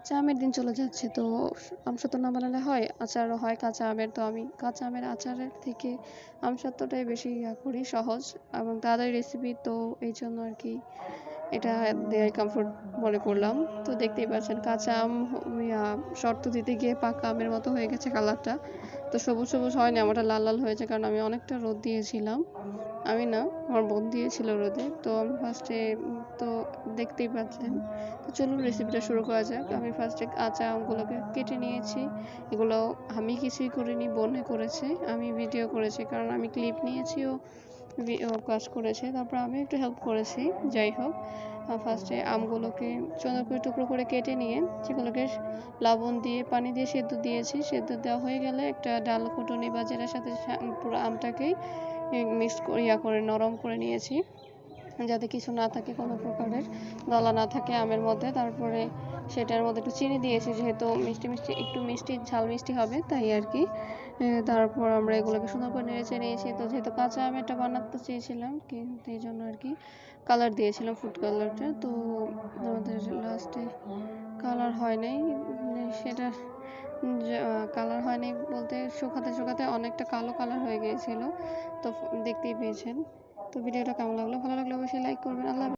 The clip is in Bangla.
কাঁচা আমের দিন চলে যাচ্ছে তো আমসত্ত্ব না বানালে হয়? আচারও হয় কাঁচা আমের। তো আমি কাঁচা আমের আচারের থেকে আমসত্ত্বটাই বেশি করি সহজ এবং তাড়াতাড়ি রেসিপি তো এইজন্য আরকি এটা দেয়াই কমফোর্ট মনে করলাম। তো দেখতেই পাচ্ছেন কাঁচা আম শর্ত দিতে গিয়ে পাকা আমের মতো হয়ে গেছে কালারটা। তো সবুজ, সবুজ হয়নি আমারটা লাল, লাল হয়েছে কারণ আমি অনেকটা রোদ দিয়েছিলাম। আমি না, আমার বোন দিয়েছিল রোদে। তো আমি ফার্স্টে তো দেখতেই পাচ্ছেন। তো চলুন রেসিপিটা শুরু করা যাক। আমি ফার্স্টে কাঁচা আমগুলোকে কেটে নিয়েছি। এগুলো আমি কিছুই করিনি, বোনে করেছে। আমি ভিডিও করেছি কারণ আমি ক্লিপ নিয়েছি ও কাজ করেছে। তারপর আমি একটু হেল্প করেছি। যাই হোক, ফার্স্টে আমগুলোকে সুন্দর করে টুকরো করে কেটে নিয়ে সেগুলোকে লবণ দিয়ে পানি দিয়ে সেদ্ধ দিয়েছি। সেদ্ধ দেওয়া হয়ে গেলে একটা ডাল কুটুনি বা যেটার সাথে পুরো আমটাকেই মিক্স করে নরম করে নিয়েছি। যাতে কিছু না থাকে, কোনো প্রকারের দলা না থাকে আমের মধ্যে। তারপরে সেটার মধ্যে একটু চিনি দিয়েছি যেহেতু মিষ্টি, মিষ্টি একটু মিষ্টি ঝাল মিষ্টি হবে তাই আরকি। তারপর আমরা এগুলোকে সুন্দর করে নেড়েচেড়ে নিয়েছি। তো যেহেতু কাঁচা আমেরটা বানাতে চেয়েছিলাম কিন্তু এইজন্য আরকি কালার দিয়েছিলাম ফুড কালারটা। তো আমাদের লাস্টে কালার হয় নাই। সেটা কালার হয় নাই বলতে শুকাতে, শুকাতে অনেকটা কালো কালার হয়ে গিয়েছিল। তো দেখতেই পেয়েছেন। তো ভিডিওটা কেমন লাগলো? ভালো লাগলে অবশ্যই লাইক করবেন। আল্লাহ হাফেজ।